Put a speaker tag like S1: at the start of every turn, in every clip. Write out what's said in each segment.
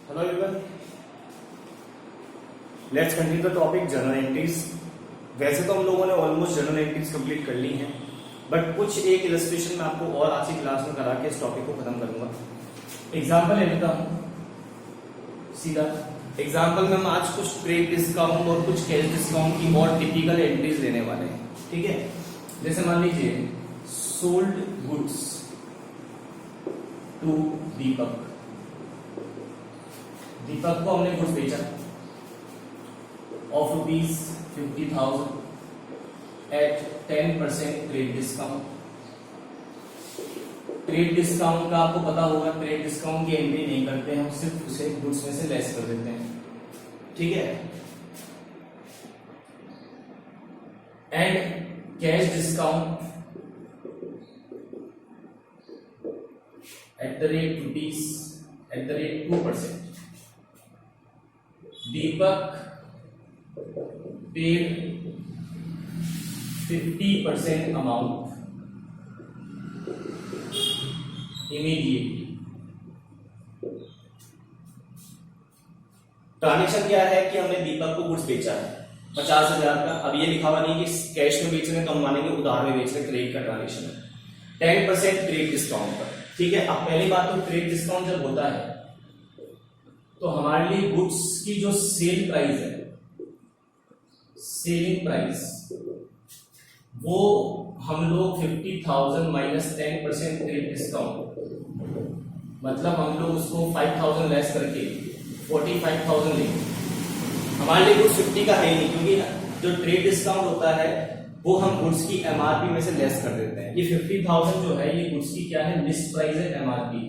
S1: Hello everyone. Let's continue the topic journal entries. वैसे तो हम लोगों ने ऑलमोस्ट जर्नल एंट्रीज कंप्लीट कर ली हैं, बट कुछ एक इलस्ट्रेशन में आपको और आज की क्लास में करा के इस टॉपिक को खत्म करूंगा। एग्जाम्पल ले लेता हूं सीधा। एग्जाम्पल में हम आज कुछ ट्रेड डिस्काउंट और कुछ कैश डिस्काउंट की और टिपिकल एंट्रीज लेने वाले हैं। ठीक है, जैसे मान लीजिए sold goods to Deepak. Deepak को हमने गुड्स बेचा of ₹50,000 at 10% trade discount. Trade discount का आपको पता होगा, ट्रेड डिस्काउंट की एंट्री नहीं करते हैं, हम सिर्फ उसे गुड्स में से लेस कर देते हैं। ठीक है, and cash discount at the rate 2%। Deepak paid 50% amount immediately। Transaction क्या है कि हमने दीपक को गुड्स बेचा है 50,000 का। अब ये लिखा हुआ नहीं कि कैश में बेच रहे हैं तो हम मानेंगे उधार में बेच रहे हैं, क्रेडिट का ट्रांजेक्शन है। 10% ट्रेड डिस्काउंट पर। ठीक है, अब पहली बात तो ट्रेड डिस्काउंट जब होता है तो हमारे लिए गुड्स की जो सेल प्राइस है, सेलिंग प्राइस, वो हम लोग 50,000 माइनस 10% ट्रेड डिस्काउंट, मतलब हम लोग उसको 5,000 लेस करके 45,000 लेंगे। हमारे लिए गुड्स 50 का है ही नहीं, क्योंकि जो ट्रेड डिस्काउंट होता है वो हम गुड्स की एमआरपी में से लेस कर देते हैं। ये 50,000 जो है ये गुड्स की क्या है, लिस्ट प्राइस है, एमआरपी।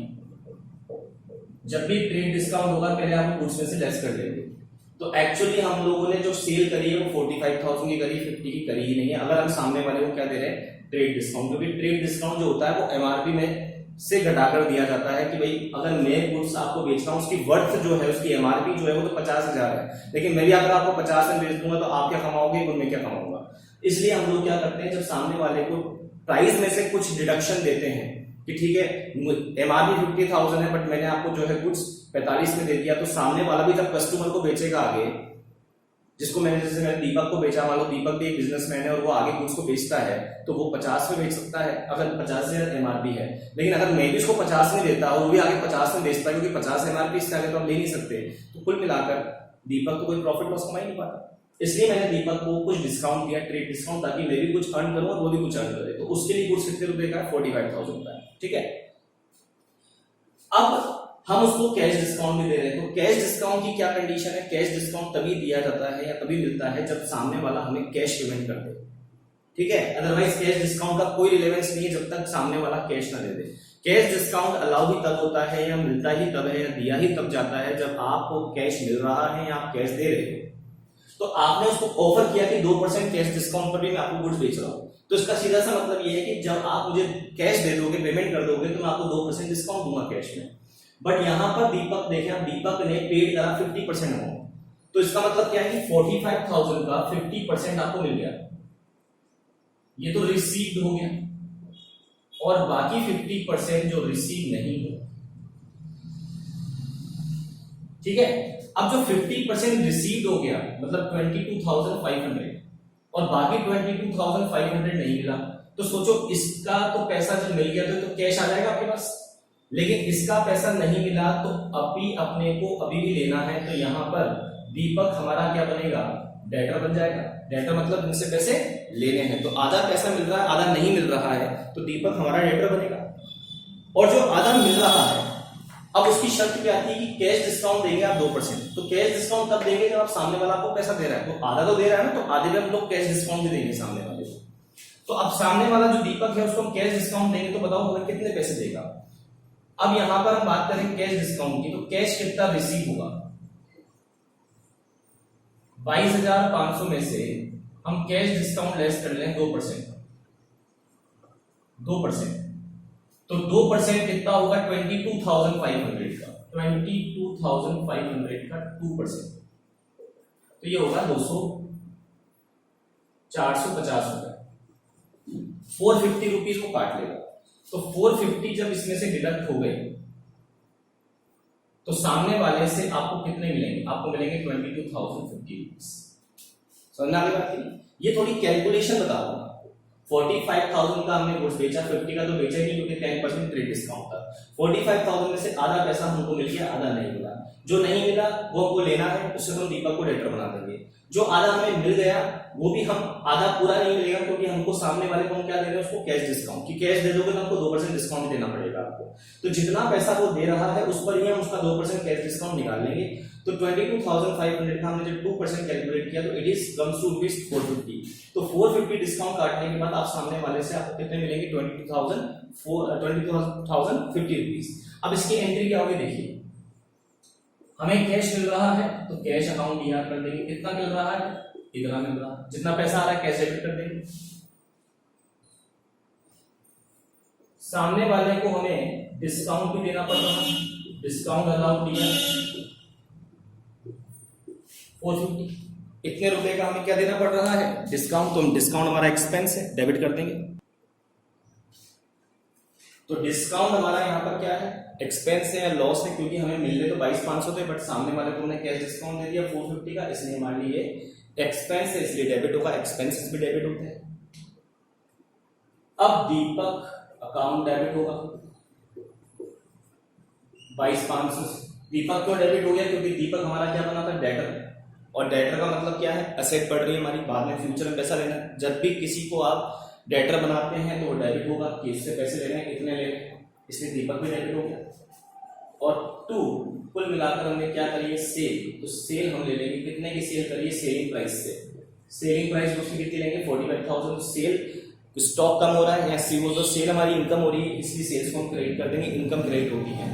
S1: जब भी ट्रेड डिस्काउंट होगा पहले आप गुड्स में से लेस कर देंगे। तो एक्चुअली हम लोगों ने जो सेल करी है वो 45,000 की करी, 50 की करी ही नहीं है। अगर हम सामने वाले को क्या दे रहे हैं, ट्रेड डिस्काउंट। क्योंकि ट्रेड डिस्काउंट जो होता है वो एमआरपी में से घटाकर दिया जाता है कि भाई अगर मैं गुड्स आपको बेच रहा हूँ उसकी वर्थ जो है, उसकी एमआरपी जो है वो तो 50,000 है, लेकिन मैं भी अगर आपको 50 में बेच दूंगा तो आप क्या कमाओगे, मैं क्या कमाऊंगा। इसलिए हम लोग क्या करते हैं, जब सामने वाले को प्राइस में से कुछ डिडक्शन देते हैं कि ठीक है एमआरपी 50,000 है बट मैंने आपको जो है गुड्स 45 में दे दिया, तो सामने वाला भी जब कस्टमर को बेचेगा आगे, जिसको जैसे मैंने दीपक को बेचा, मान लो दीपक भी एक बिजनेसमैन है और वो आगे गुड्स को बेचता है तो वो 50 में बेच सकता है अगर 50,000 एमआरपी है। लेकिन अगर मैं भी उसको 50 में देता हूँ, वो भी आगे 50 में बेचता है, क्योंकि 50 एमआरपी इससे आगे तो हम ले नहीं सकते। तो कुल मिलाकर दीपक तो कोई प्रॉफिट लॉस कमा ही नहीं पाता। इसलिए मैंने दीपक को कुछ डिस्काउंट दिया, ट्रेड डिस्काउंट, ताकि मैं भी कुछ अर्न करूं और वो भी कुछ अर्न करे। तो उसके लिए गुड्स कितने रुपए का है, 45,000 का है। ठीक है, अब हम उसको कैश डिस्काउंट भी दे रहे हैं। तो कैश डिस्काउंट की क्या कंडीशन है, कैश डिस्काउंट तभी दिया जाता है या तभी मिलता है जब सामने वाला हमें कैश पेमेंट कर दे। ठीक है, अदरवाइज कैश डिस्काउंट का कोई रिलेवेंस नहीं है जब तक सामने वाला कैश ना दे दे। कैश डिस्काउंट अलाउ भी तब होता है या मिलता ही तब है या दिया ही तब जाता है जब आपको कैश मिल रहा है या आप कैश दे रहे हो। तो आपने उसको ऑफर किया कि 2% कैश डिस्काउंट पर भी मैं आपको गुड्स बेच रहा हूं, तो इसका सीधा सा मतलब ये है कि जब आप मुझे कैश दे दोगे, पेमेंट कर दोगे, तो मैं आपको 2% डिस्काउंट दूंगा कैश में। बट यहां पर दीपक देखें, दीपक ने पेड करा 50% अमाउंट, तो इसका मतलब क्या है कि 45,000 का 50% आपको मिल गया, ये तो रिसीव्ड हो गया, और बाकी 50% जो रिसीव नहीं हो। ठीक है, अब जो 50% रिसीव्ड हो गया मतलब 22,500 और बाकी 22,500 नहीं मिला, तो सोचो इसका तो पैसा जब मिल गया तो कैश आ जाएगा आपके पास, लेकिन इसका पैसा नहीं मिला तो अभी अपने को अभी भी लेना है। तो यहां पर दीपक हमारा क्या बनेगा, डेटर बन जाएगा। डेटर मतलब इनसे पैसे लेने हैं, तो आधा पैसा मिल रहा है आधा नहीं मिल रहा है, तो दीपक हमारा डेटर बनेगा। और जो आधा मिल रहा है, अब उसकी शर्त क्या थी कि कैश डिस्काउंट देंगे आप 2%। तो कैश डिस्काउंट तब देंगे जब आप सामने वाला आपको पैसा दे रहा है, तो आधा तो दे रहा है ना, तो आधे में हम लोग कैश डिस्काउंट भी देंगे सामने वाले को। तो अब सामने वाला जो दीपक है उसको हम कैश डिस्काउंट देंगे, तो बताओ हमें कितने पैसे देगा। अब यहां पर हम बात करें कैश डिस्काउंट की, तो कैश कितना रिसीव होगा, 22,500 में से हम कैश डिस्काउंट लेस कर लें 2%, तो 2% कितना होगा, 22,500 का, 22,500 का 2%, तो ये होगा 450 रुपए। 450 रुपीज को काट लेगा, तो 450 जब इसमें से डिडक्ट हो गए तो सामने वाले से आपको कितने मिलेंगे, आपको मिलेंगे 22,050 रुपीज। समझ में आ गई बात की? ये थोड़ी कैलकुलेशन बता दूंगा। 45,000 का हमने गुड्स बेचा, 50 का तो बेचा ही नहीं क्योंकि 10% ट्रेड डिस्काउंट था। 45,000 में से आधा पैसा हमको मिल गया, आधा नहीं मिला। जो नहीं मिला वो हमको लेना है, उससे हम दीपक को डेटर बना देंगे। जो आधा हमें मिल गया वो भी हम आधा पूरा नहीं मिलेगा क्योंकि हमको सामने वाले को हम क्या दे रहे हैं, उसको कैश डिस्काउंट। कि कैश दे दोगे तो हमको 2% डिस्काउंट देना पड़ेगा आपको। तो जितना पैसा वो दे रहा है उस पर ही हम उसका 2% कैश डिस्काउंट निकाल लेंगे। तो 22,500 का हमने जब 2% कैलकुलेट किया तो it is comes to rupees 450। तो 450 डिस्काउंट काटने के बाद आप सामने वाले से आपको कितने मिलेंगे, 22,050 रुपीज। अब इसकी एंट्री क्या होगी देखिए, हमें कैश मिल रहा है तो कैश अकाउंट डीआर कर देंगे। कितना मिल रहा है, इतना मिल रहा है। जितना पैसा आ रहा है कैश डेबिट कर देंगे। सामने वाले को हमें डिस्काउंट भी देना पड़ रहा है, डिस्काउंट अलाउड दिया 450। इतने रुपए का हमें क्या देना पड़ रहा है, डिस्काउंट। तो डिस्काउंट हमारा एक्सपेंस है, डेबिट कर देंगे। तो डिस्काउंट हमारा यहाँ पर क्या है, एक्सपेंस है या लॉस है, क्योंकि हमें मिलने तो 22,500 थे बट सामने वाले को हमने कैश डिस्काउंट दे दिया 450 का, इसलिए मान लीजिए एक्सपेंस है इसलिए डेबिट होगा। एक्सपेंसेस भी डेबिट होते हैं। अब दीपक अकाउंट डेबिट होगा 22,500 से। दीपक क्यों डेबिट हो गया, क्योंकि दीपक हमारा क्या बना था, डेटर। और डेटर का मतलब क्या है, असेट बढ़ रही है हमारी, बाद में फ्यूचर में पैसा लेना है। जब भी किसी को आप डेटर बनाते हैं तो वो डेबिट होगा कि इससे पैसे ले रहे हैं, इतने ले रहे हैं, इसलिए दीपक भी डेबिट हो गया। और 2 कुल मिलाकर हमने क्या करी है, सेल। तो सेल हम ले लेंगे, कितने की सेल करिए, सेलिंग प्राइस से। सेलिंग प्राइस उसकी कितनी लेंगे, 45,000। तो सेल स्टॉक कम हो रहा है या सीओ, तो सेल हमारी इनकम हो रही है इसलिए सेल्स को हम क्रेडिट कर देंगे, इनकम क्रेडिट होती है।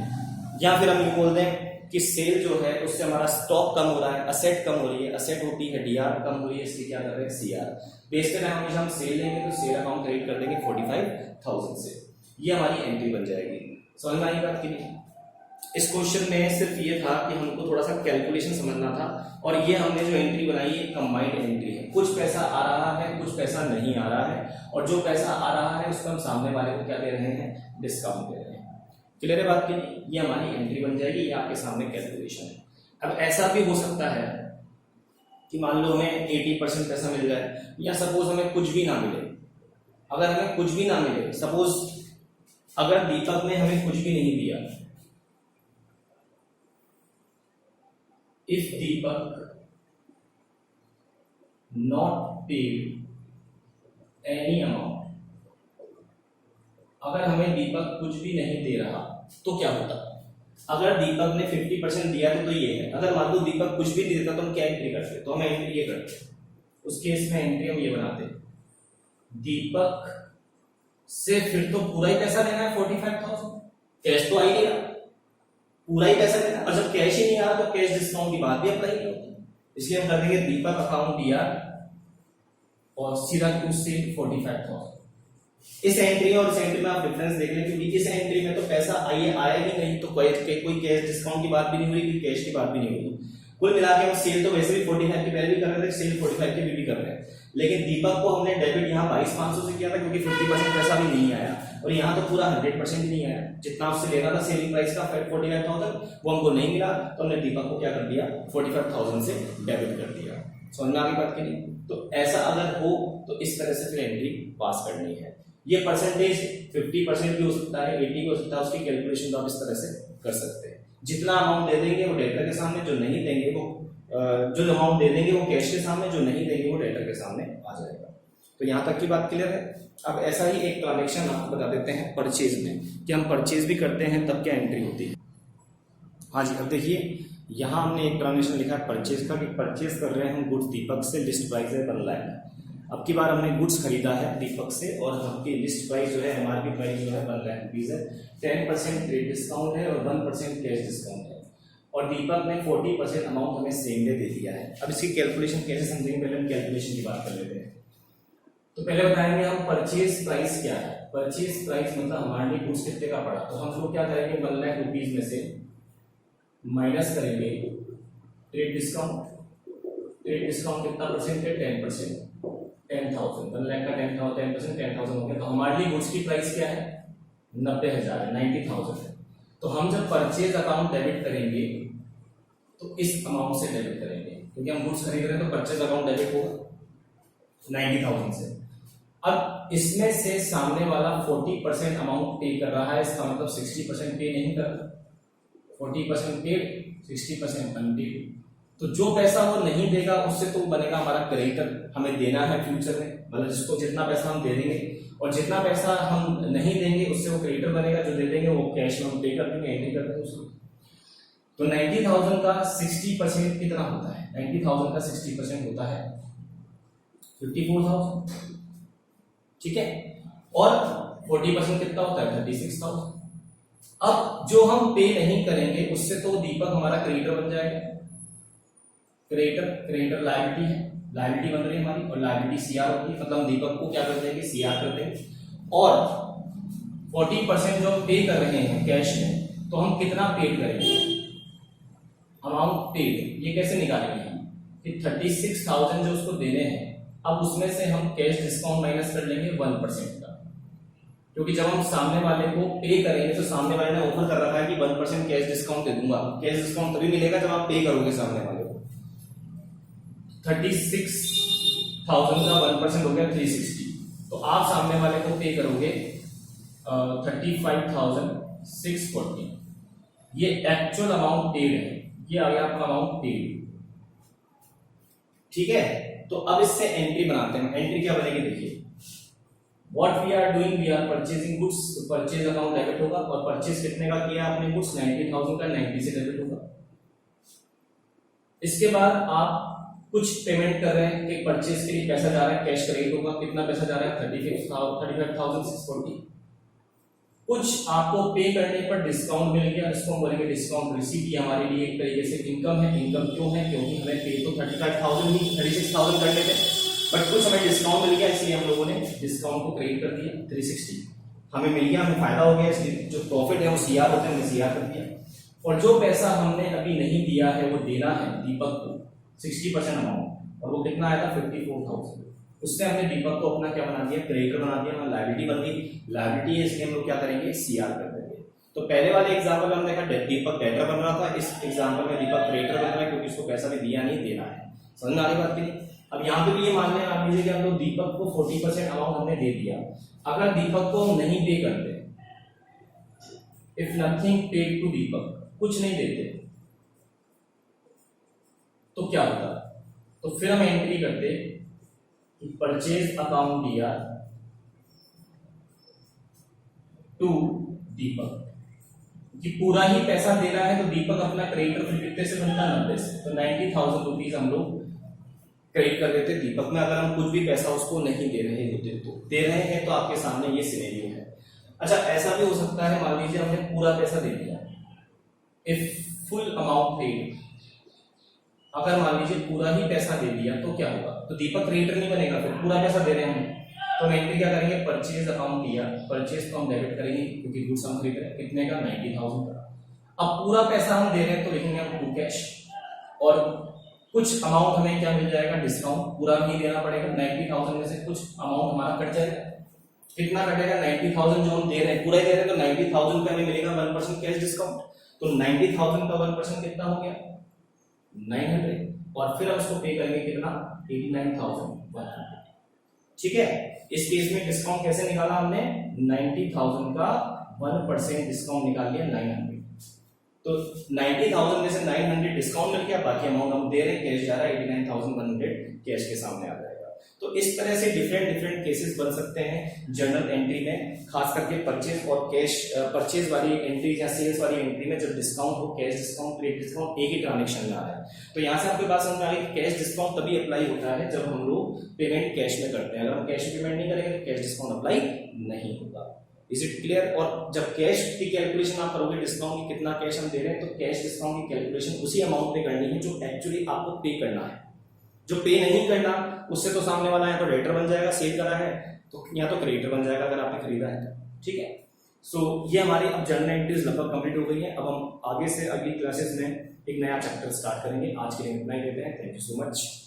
S1: या फिर हम ये बोल दें कि सेल जो है उससे हमारा स्टॉक कम हो रहा है, असेट कम हो रही है, असेट होती है डीआर, कम हो रही है इसलिए क्या कर रहे हैं, सीआर। बेस पे हमेशा हम सेल लेंगे तो सेल अकाउंट क्रेडिट कर देंगे 45,000 से। ये हमारी एंट्री बन जाएगी। समझ में आई बात की नहीं? इस क्वेश्चन में सिर्फ ये था कि हमको थोड़ा सा कैलकुलेशन समझना था, और ये हमने जो एंट्री बनाई है कंबाइंड एंट्री है। कुछ पैसा आ रहा है, कुछ पैसा नहीं आ रहा है, और जो पैसा आ रहा है उसको हम सामने वाले को क्या दे रहे हैं, डिस्काउंट दे रहे हैं। क्लियर है बात की नहीं? ये हमारी एंट्री बन जाएगी, ये आपके सामने कैलकुलेशन है। अब ऐसा भी हो सकता है कि मान लो हमें 80% पैसा मिल जाए, या सपोज हमें कुछ भी ना मिले। अगर हमें कुछ भी ना मिले, सपोज अगर दीपक ने हमें कुछ भी नहीं दिया, if Deepak not paid any amount, अगर हमें दीपक कुछ भी नहीं दे रहा तो क्या होता। अगर दीपक ने 50% दिया तो ये है। अगर मान लो दीपक कुछ भी नहीं देता तो हम क्या एंट्री करते, तो हम एंट्री ये करते, उस केस में एंट्री हम ये बनाते, दीपक से फिर तो पूरा ही पैसा लेना है 45,000, कैश तो आ ही नहीं रहा, पूरा ही पैसा लेना। और जब कैश ही नहीं आ रहा तो कैश डिस्काउंट की बात भी अप्लाई नहीं होती, इसलिए हम कर देंगे दीपक अकाउंट दिया और सीधा उससे 45,000। इस एंट्री और इस एंट्री में आप डिफरेंस देख लें, क्योंकि इस एंट्री में तो पैसा आया ही नहीं, तो कोई कैश डिस्काउंट की बात भी नहीं हुई, कोई कैश की बात भी नहीं हुई। कुल मिला के हम सेल तो वैसे भी 45 की पहले भी कर रहे थे, सेल 45 की भी कर रहे हैं, लेकिन दीपक को हमने डेबिट यहाँ 22,500 से किया था क्योंकि 50% पैसा भी नहीं आया, और यहाँ तो पूरा 100% नहीं आया। जितना उससे लेना था सेलिंग प्राइस का 45,000 वो हमको नहीं मिला, तो हमने दीपक को क्या कर दिया, 45,000 से डेबिट कर दिया। समझ में आ गई बात की नहीं? तो ऐसा अगर हो तो इस तरह से फिर एंट्री पास करनी है। ये परसेंटेज 50% भी हो सकता है, 80 भी हो सकता है, उसकी कैलकुलेशन तो आप इस तरह से कर सकते हैं। जितना अमाउंट दे देंगे वो डेटर के सामने, जो नहीं देंगे वो जो अमाउंट दे देंगे वो कैश के सामने, जो नहीं देंगे वो डेटर के सामने आ जाएगा। तो यहाँ तक की बात क्लियर है। अब ऐसा ही एक ट्रांजेक्शन आपको बता देते हैं परचेज में, कि हम परचेज भी करते हैं तब क्या एंट्री होती है। हाँ जी, अब देखिए यहाँ हमने एक ट्रांजेक्शन लिखा है परचेज का, कि परचेज कर रहे हैं हम गुड्स दीपक से, लिस्ट प्राइस है 1 लाख। अब की बार हमने गुड्स खरीदा है दीपक से और हमकी लिस्ट प्राइस जो है, एमआरपी प्राइस जो है 1 लाख रुपीज है। 10% ट्रेड डिस्काउंट है और 1% कैश डिस्काउंट है, और दीपक ने 40% अमाउंट हमें सेम डे दे दिया है। अब इसकी कैलकुलेशन कैसे समझेंगे, पहले हम कैलकुलेशन की बात कर लेते हैं। तो पहले बताएंगे हम परचेज प्राइस क्या है। परचेज प्राइस मतलब हमारे लिए गुड्स कितने का पड़ा, तो हम लोग क्या करेंगे, 1 लाख रुपीज में से माइनस करेंगे ट्रेड डिस्काउंट। ट्रेड डिस्काउंट कितना परसेंट है, 10%, 10,000। 1 लाख का 10,000 10% 10,000 हो गया, तो हमारे लिए गुड्स की प्राइस क्या है, 90,000 है, 90,000 है। तो हम जब परचेज अकाउंट डेबिट करेंगे तो इस अमाउंट से डेबिट करेंगे, क्योंकि हम गुड्स खरीद रहे हैं तो परचेज अकाउंट डेबिट होगा 90,000 से। अब इसमें से सामने वाला 40% अमाउंट पे कर रहा है, इसका मतलब 60% पे नहीं कर रहा। 40% पेड, 60% अनपेड। तो जो पैसा वो नहीं देगा उससे तो बनेगा हमारा क्रेडिटर, हमें देना है फ्यूचर में, मतलब जिसको जितना पैसा हम दे देंगे, और जितना पैसा हम नहीं देंगे उससे वो क्रेडिटर बनेगा, जो दे देंगे वो कैश में हम पे कर देंगे, एंट्री कर देंगे उसको। तो 90,000 का 60% कितना होता है? 90,000 का 60% होता है 54,000, ठीक है। और 40% कितना होता है? 36,000। अब जो हम पे नहीं करेंगे उससे तो दीपक हमारा क्रेडिटर बन जाएगा। क्रेडिटर लायबिलिटी है, लायबिलिटी बन रही है हमारी, और लायबिलिटी सीआर होती है, मतलब हम दीपक को क्या कर देंगे? सीआर कर देंगे। और 40% जो हम पे कर रहे हैं कैश में, तो हम कितना पेड करेंगे? Amount paid. ये कैसे निकालेंगे हम कि 36,000 जो उसको देने हैं, अब उसमें से हम कैश डिस्काउंट माइनस कर लेंगे 1% का, क्योंकि जब हम सामने वाले को पे करेंगे तो सामने वाले ने ऑफर कर रखा है कि 1% कैश डिस्काउंट दे दूंगा। कैश डिस्काउंट तभी मिलेगा जब आप पे करोगे सामने वाले को। 36,000 का 1% हो गया 360, तो आप सामने वाले को पे करोगे 35,640। ये एक्चुअल अमाउंट पेड है, ये आ गया आपका अमाउंट पेड, ठीक है। तो अब इससे एंट्री बनाते हैं। एंट्री क्या बनेगी? देखिए, what we are doing, we are purchasing goods, purchase account debit होगा, और परचेज कितने का किया आपने? गुड्स 90,000 का, 90 से डेबिट होगा। इसके बाद आप कुछ पेमेंट कर रहे हैं कि परचेज के लिए पैसा जा रहा है, कैश क्रेडिट होगा, कितना पैसा जा रहा है? 35,640। कुछ आपको पे करने पर डिस्काउंट मिल गया, इसको हम बोलेंगे डिस्काउंट रिसीव। ये हमारे लिए एक तरीके से इनकम है। इनकम क्यों है? क्योंकि हमें पे तो 35,000 ही 36,000 करने थे, बट कुछ हमें डिस्काउंट मिल गया, इसलिए हम लोगों ने डिस्काउंट को क्रेडिट कर दिया 360। हमें मिल गया, हमें फायदा हो गया, इसलिए जो प्रॉफिट है वो सीआर होता है, हमने सीआर कर दिया। और जो पैसा हमने अभी नहीं दिया है वो देना है दीपक को, 60% अमाउंट, और वो कितना आया था? 54,000। उससे हमने दीपक को अपना क्या बना दिया? क्रेडिटर बना दिया, हमारी लायबिलिटी बन गई। लायबिलिटी है, इसलिए हम लोग क्या करेंगे? सीआर कर देंगे। तो पहले वाले एग्जांपल में हमने देखा दीपक डेटर बन रहा था, इस एग्जांपल में दीपक क्रेडिटर बन रहा है, क्योंकि उसको पैसा भी दिया नहीं, देना है। समझ में आ रही बात की नहीं? अब यहाँ पे भी ये मान लीजिए कि हम लोग दीपक को 40% अमाउंट हमने दे दिया। अगर दीपक को हम नहीं पे करते, इफ नथिंग पेड टू दीपक, कुछ नहीं देते, तो क्या होता? तो फिर हम एंट्री करते कि परचेज अकाउंट दिया टू दीपक, कि पूरा ही पैसा देना है, तो दीपक अपना क्रेडिटर फिर कितने से बनता? 90 से। तो 90,000 रुपीज हम लोग क्रेडिट कर देते दीपक में, अगर हम कुछ भी पैसा उसको नहीं दे रहे होते तो। दे रहे हैं तो आपके सामने ये सिनेरियो है। अच्छा, ऐसा भी हो सकता है, मान लीजिए हमने पूरा पैसा दे दिया, इफ फुल अमाउंट पेड, अगर मान लीजिए पूरा ही पैसा दे दिया तो क्या होगा? तो दीपक क्रेडिटर नहीं बनेगा, फिर पूरा पैसा दे रहे हैं तो हम एंट्री क्या करेंगे? परचेज अकाउंट दिया, परचेज को हम डेबिट करेंगे क्योंकि गुड्स हम खरीद रहे हैं, कितने का? 90,000 का। अब पूरा पैसा हम दे रहे हैं तो लिखेंगे हम टू कैश, और कुछ अमाउंट हमें क्या मिल जाएगा? डिस्काउंट। पूरा नहीं देना पड़ेगा, 90,000 में से कुछ अमाउंट हमारा कट जाएगा। कितना कटेगा? 90,000 जो हम दे रहे हैं पूरा ही दे रहे हैं, तो 90,000 पे हमें मिलेगा 1% कैश डिस्काउंट। तो 90,000 का 1% कितना हो गया? 900। और फिर हम उसको पे करेंगे कितना? 89,100। ठीक है। इस केस में डिस्काउंट कैसे निकाला हमने? 90,000 का 1% डिस्काउंट निकाल लिया 900। तो 90,000 में से 900 डिस्काउंट मिल गया, बाकी अमाउंट हम दे रहे हैं, कैश जा रहा है 89,100 कैश के सामने आ जाएगा। तो इस तरह से डिफरेंट केसेस बन सकते हैं जर्नल एंट्री में, खास करके परचेज और कैश, परचेज वाली एंट्री या सेल्स वाली एंट्री में जब डिस्काउंट हो, कैश डिस्काउंट, क्रेडिट डिस्काउंट एक ही ट्रांजेक्शन में आ रहा है। तो यहाँ से आपको बात समझ में आ रही है, कैश डिस्काउंट तभी अप्लाई होता है जब हम लोग पेमेंट कैश में करते हैं। अगर हम कैश पेमेंट नहीं करेंगे तो कैश डिस्काउंट अप्लाई नहीं होगा। Is it clear? और जब कैश की कैलकुलेशन आप करोगे डिस्काउंट की, कितना कैश हम दे रहे हैं, तो कैश डिस्काउंट की कैलकुलेशन उसी अमाउंट पे करनी है जो एक्चुअली आपको पे करना है। जो पे नहीं करना उससे तो सामने वाला या तो डेटर बन जाएगा, सेल करा है तो, या तो क्रेडिटर बन जाएगा अगर आपने खरीदा है तो। ठीक है। सो ये हमारी अब जर्नल एंट्रीज लगभग कंप्लीट हो गई है। अब हम आगे से अगली क्लासेस में एक नया चैप्टर स्टार्ट करेंगे। आज के लिए इतना ही देते हैं। Thank you so much.